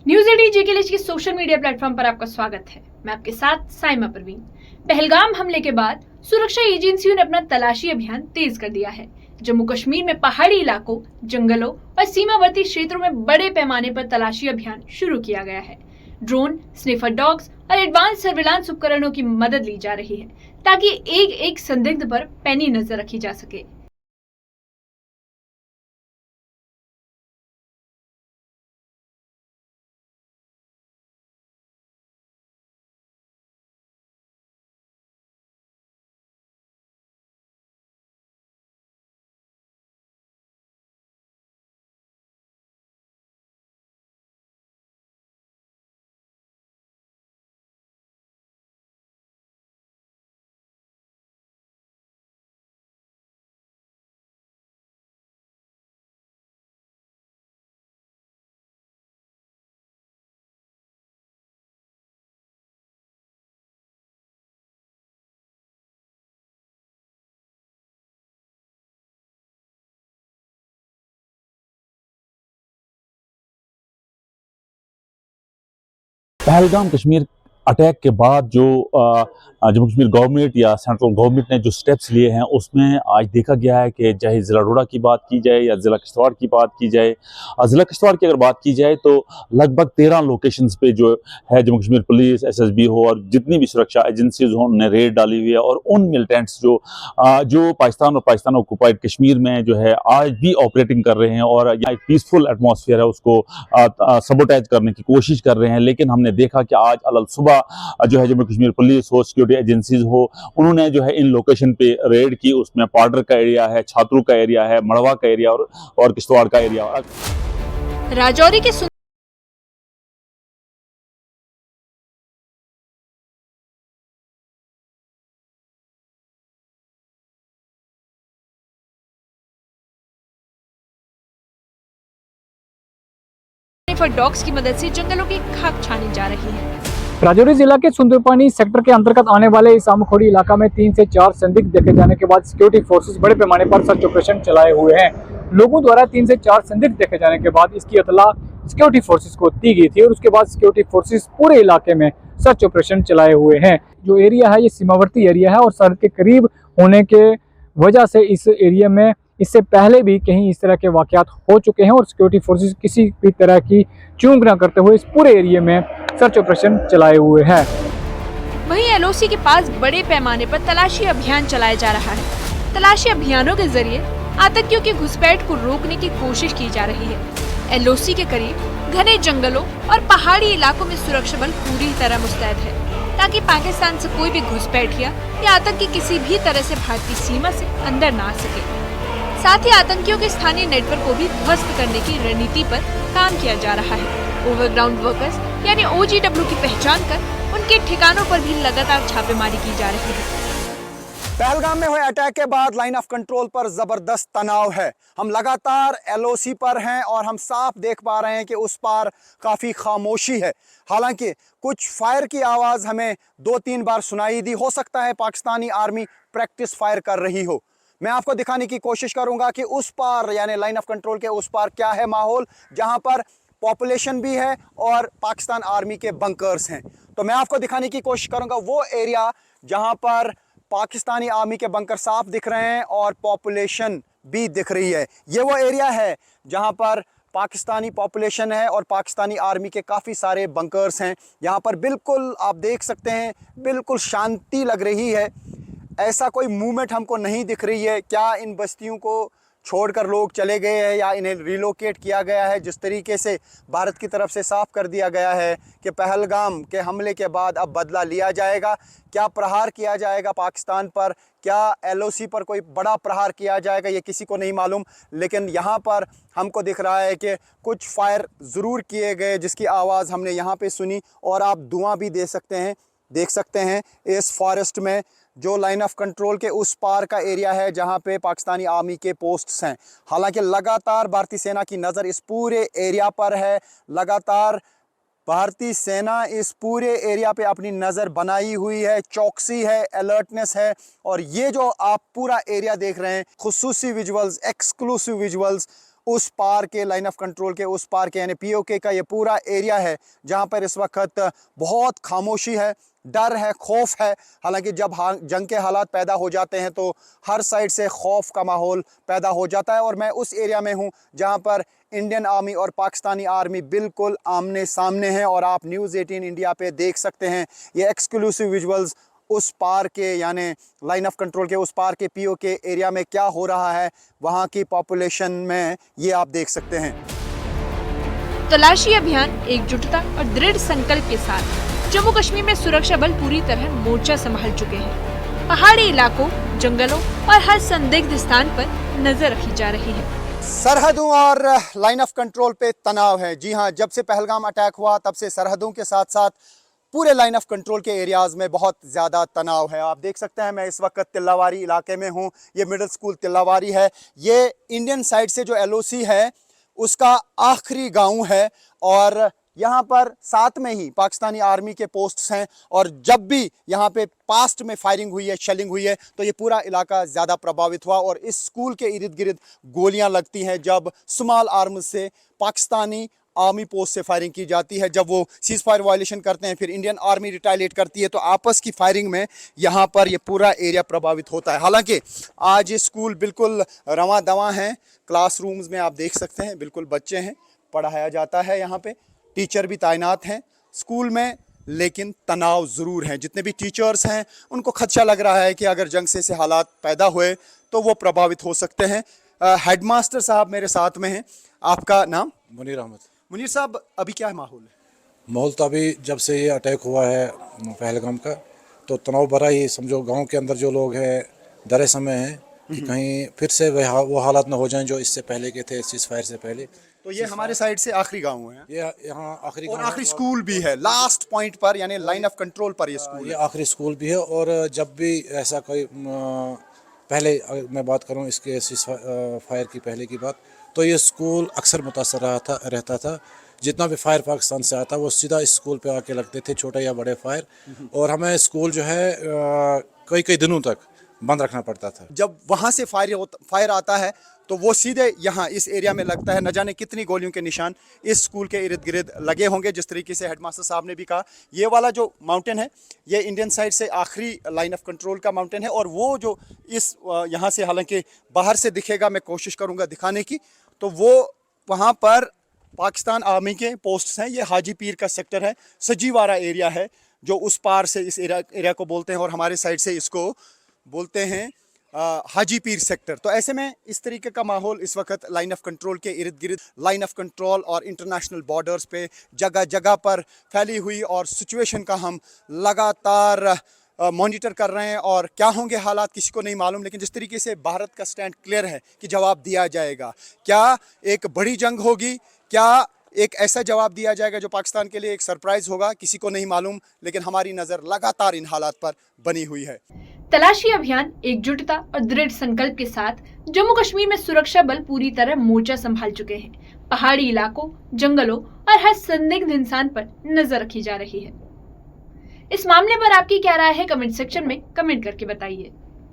News 18 जेके के social media platform पर आपका स्वागत है। मैं आपके साथ साइमा परवीन। पहलगाम हमले के बाद सुरक्षा एजेंसियों ने अपना तलाशी अभियान तेज कर दिया है। जम्मू कश्मीर में पहाड़ी इलाकों, जंगलों और सीमावर्ती क्षेत्रों में बड़े पैमाने पर तलाशी अभियान शुरू किया गया है। ड्रोन, स्निफर डॉग्स और एडवांस सर्विलांस उपकरणों की मदद ली जा रही है ताकि एक एक संदिग्ध पर पैनी नजर रखी जा सके। पहलगाम कश्मीर अटैक के बाद जो जम्मू कश्मीर गवर्नमेंट या सेंट्रल गवर्नमेंट ने जो स्टेप्स लिए हैं उसमें आज देखा गया है कि चाहे ज़िला डोडा की बात की जाए या ज़िला किश्तवाड़ की बात की जाए, ज़िला किश्तवाड़ की अगर बात की जाए तो लगभग 13 लोकेशंस पे जो है जम्मू कश्मीर पुलिस, एसएसबी हो और जितनी भी सुरक्षा एजेंसीज हो उन्होंने रेड डाली हुई है और उन मिलिटेंट्स जो पाकिस्तान और पाकिस्तान ऑक्युपाइड कश्मीर में जो है आज भी ऑपरेटिंग कर रहे हैं और यहाँ एक पीसफुल एटमॉस्फेयर है उसको सबोटाइज करने की कोशिश कर रहे हैं। लेकिन हमने देखा कि आज अलग सुबह जो है जम्मू कश्मीर पुलिस हो, सिक्योरिटी एजेंसीज हो, उन्होंने जो है इन लोकेशन पे रेड की। उसमें पार्डर का एरिया है, छात्रू का एरिया है, मड़वा का एरिया और किश्तवाड़ का एरिया। राजौरी के डॉग्स की मदद से जंगलों की खाक छानी जा रही है। राजौरी जिला के सुंदरपानी सेक्टर के अंतर्गत आने वाले इस आमखोड़ी इलाका में 3 से 4 संदिग्ध देखे जाने के बाद सिक्योरिटी फोर्सेस बड़े पैमाने पर सर्च ऑपरेशन चलाए हुए हैं। लोगों द्वारा 3 से 4 संदिग्ध देखे जाने के बाद इसकी इत्तला सिक्योरिटी फोर्सेस को दी गई थी और उसके बाद सिक्योरिटी फोर्सेस पूरे इलाके में सर्च ऑपरेशन चलाए हुए हैं। जो एरिया है ये सीमावर्ती एरिया है और सरहद के करीब होने के वजह से इस एरिया में इससे पहले भी कहीं इस तरह के वाकयात हो चुके हैं और सिक्योरिटी फोर्सेस किसी भी तरह की चूक न करते हुए इस पूरे एरिया में सर्च ऑपरेशन चलाए हुए हैं। वहीं एलओसी के पास बड़े पैमाने पर तलाशी अभियान चलाया जा रहा है। तलाशी अभियानों के जरिए आतंकियों की घुसपैठ को रोकने की कोशिश की जा रही है। एलओसी के करीब घने जंगलों और पहाड़ी इलाकों में सुरक्षा बल पूरी तरह मुस्तैद है ताकि पाकिस्तान से कोई भी घुसपैठिया या आतंकी किसी भी तरह से भारतीय सीमा से अंदर ना आ सके। साथ ही आतंकियों के स्थानीय नेटवर्क को भी ध्वस्त करने की रणनीति पर काम किया जा रहा है। ओवरग्राउंड वर्कर्स यानी OGW की पहचान कर उनके ठिकानों पर भी लगातार छापेमारी की जा रही है। पहलगाम में हुए अटैक के बाद लाइन ऑफ कंट्रोल पर जबरदस्त तनाव है। हम लगातार LOC पर हैं और हम साफ देख पा रहे हैं कि उस पार काफ़ी खामोशी है। हालांकि कुछ फायर की आवाज़ हमें 2-3 बार सुनाई दी। हो सकता है पाकिस्तानी आर्मी प्रैक्टिस फायर कर रही हो। मैं आपको दिखाने की कोशिश करूंगा कि उस पार यानी लाइन ऑफ कंट्रोल के उस पार क्या है माहौल, जहां पर पॉपुलेशन भी है और पाकिस्तान आर्मी के बंकर्स हैं। तो मैं आपको दिखाने की कोशिश करूंगा वो एरिया जहां पर पाकिस्तानी आर्मी के बंकर साफ दिख रहे हैं और पॉपुलेशन भी दिख रही है। ये वो एरिया है जहां पर पाकिस्तानी पॉपुलेशन है और पाकिस्तानी आर्मी के काफ़ी सारे बंकर्स हैं। यहाँ पर बिल्कुल आप देख सकते हैं, बिल्कुल शांति लग रही है। ऐसा कोई मूवमेंट हमको नहीं दिख रही है। क्या इन बस्तियों को छोड़कर लोग चले गए हैं या इन्हें रिलोकेट किया गया है? जिस तरीके से भारत की तरफ से साफ कर दिया गया है कि पहलगाम के हमले के बाद अब बदला लिया जाएगा। क्या प्रहार किया जाएगा पाकिस्तान पर? क्या LOC पर कोई बड़ा प्रहार किया जाएगा? ये किसी को नहीं मालूम। लेकिन यहाँ पर हमको दिख रहा है कि कुछ फायर ज़रूर किए गए जिसकी आवाज़ हमने यहाँ पे सुनी और आप धुआं भी देख सकते हैं इस फॉरेस्ट में जो लाइन ऑफ कंट्रोल के उस पार का एरिया है जहां पे पाकिस्तानी आर्मी के पोस्ट्स हैं। हालांकि लगातार भारतीय सेना की नज़र इस पूरे एरिया पर है। लगातार भारतीय सेना इस पूरे एरिया पे अपनी नज़र बनाई हुई है, चौकसी है, अलर्टनेस है। और ये जो आप पूरा एरिया देख रहे हैं, खुसूसी विजुअल्स, एक्सक्लूसिव विजुअल्स उस पार के लाइन ऑफ कंट्रोल के उस पार के यानी पीओके का ये पूरा एरिया है जहां पर इस वक्त बहुत खामोशी है, डर है, खौफ है। हालांकि जब जंग के हालात पैदा हो जाते हैं तो हर साइड से खौफ का माहौल पैदा हो जाता है। और मैं उस एरिया में हूं जहां पर इंडियन आर्मी और पाकिस्तानी आर्मी बिल्कुल आमने सामने हैं और आप न्यूज़ 18 इंडिया पे देख सकते हैं ये एक्सक्लूसिव विजुअल्स उस पार के यानी लाइन ऑफ कंट्रोल के उस पार के पीओके एरिया में क्या हो रहा है वहाँ की पॉपुलेशन में, ये आप देख सकते हैं। तलाशी अभियान एकजुटता और दृढ़ संकल्प के साथ जम्मू कश्मीर में सुरक्षा बल पूरी तरह मोर्चा संभाल चुके हैं। पहाड़ी इलाकों, जंगलों और हर संदिग्ध स्थान पर नजर रखी जा रही है। सरहदों और लाइन ऑफ कंट्रोल पे तनाव है। जी हाँ, जब से पहलगाम अटैक हुआ तब से सरहदों के साथ साथ पूरे लाइन ऑफ कंट्रोल के एरियाज़ में बहुत ज़्यादा तनाव है। आप देख सकते हैं मैं इस वक्त तिल्लावारी इलाके में हूँ। ये मिडिल स्कूल तिल्लावारी है। ये इंडियन साइड से जो एलओसी है उसका आखिरी गांव है और यहाँ पर साथ में ही पाकिस्तानी आर्मी के पोस्ट्स हैं और जब भी यहाँ पे पास्ट में फायरिंग हुई है, शेलिंग हुई है तो ये पूरा इलाका ज़्यादा प्रभावित हुआ और इस स्कूल के इर्द गिर्द गोलियाँ लगती हैं जब स्मॉल आर्म्स से पाकिस्तानी आर्मी पोस्ट से फायरिंग की जाती है। जब वो सीज फायर वायलेशन करते हैं फिर इंडियन आर्मी रिटालिएट करती है तो आपस की फायरिंग में यहाँ पर ये पूरा एरिया प्रभावित होता है। हालांकि आज ये स्कूल बिल्कुल रवां दवां हैं। क्लासरूम्स में आप देख सकते हैं बिल्कुल बच्चे हैं, पढ़ाया जाता है, यहाँ पे टीचर भी तैनात हैं स्कूल में, लेकिन तनाव ज़रूर हैं। जितने भी टीचर्स हैं उनको खदशा लग रहा है कि अगर जंग से हालात पैदा हुए तो वो प्रभावित हो सकते हैं। हेडमास्टर साहब मेरे साथ में हैं। आपका नाम? मुनीर अहमद। मुनीर साहब, अभी क्या माहौल है? माहौल तो अभी जब से ये अटैक हुआ है पहलगाम का तो तनाव भरा ही समझो। गांव के अंदर जो लोग हैं डरे समय हैं कि कहीं फिर से वो हालात ना हो जाएं जो इससे पहले के थे, सीज फायर से पहले। तो ये हमारे साइड से आखिरी गांव है, ये यहाँ आखिरी और आखिरी स्कूल भी है लास्ट पॉइंट पर यानी लाइन ऑफ कंट्रोल पर ये स्कूल ये है। आखिरी स्कूल भी है। और जब भी ऐसा कोई पहले अगर मैं बात करूँ इसके सीज फायर की पहले की बात तो ये स्कूल अक्सर मुतासर रहता था। जितना भी फायर पाकिस्तान से आता वो सीधा इस स्कूल पे आके लगते थे, छोटे या बड़े फायर। और हमें स्कूल जो है कई दिनों तक बंद रखना पड़ता था। जब वहाँ से फायर आता है तो वो सीधे यहाँ इस एरिया में लगता है। न जाने कितनी गोलियों के निशान इस स्कूल के इर्द गिर्द लगे होंगे। जिस तरीके से हेडमास्टर साहब ने भी कहा, ये वाला जो माउंटेन है ये इंडियन साइड से आखिरी लाइन ऑफ कंट्रोल का माउंटेन है और वो जो इस यहाँ से हालांकि बाहर से दिखेगा, मैं कोशिश करूँगा दिखाने की, तो वो वहाँ पर पाकिस्तान आर्मी के पोस्ट्स हैं। ये हाजी पीर का सेक्टर है, सजीवारा एरिया है जो उस पार से इस एरिया को बोलते हैं और हमारे साइड से इसको बोलते हैं हाजी पीर सेक्टर। तो ऐसे में इस तरीके का माहौल इस वक्त लाइन ऑफ कंट्रोल के इर्द गिर्द, लाइन ऑफ कंट्रोल और इंटरनेशनल बॉर्डर्स पे जगह जगह पर फैली हुई और सिचुएशन का हम लगातार मॉनिटर कर रहे हैं। और क्या होंगे हालात किसी को नहीं मालूम, लेकिन जिस तरीके से भारत का स्टैंड क्लियर है कि जवाब दिया जाएगा। क्या एक बड़ी जंग होगी, क्या एक ऐसा जवाब दिया जाएगा जो पाकिस्तान के लिए एक सरप्राइज होगा, किसी को नहीं मालूम, लेकिन हमारी नज़र लगातार इन हालात पर बनी हुई है। तलाशी अभियान एकजुटता और दृढ़ संकल्प के साथ जम्मू कश्मीर में सुरक्षा बल पूरी तरह मोर्चा संभाल चुके हैं। पहाड़ी इलाकों, जंगलों और हर संदिग्ध इंसान पर नजर रखी जा रही है। इस मामले पर आपकी क्या राय है? कमेंट सेक्शन में कमेंट करके बताइए।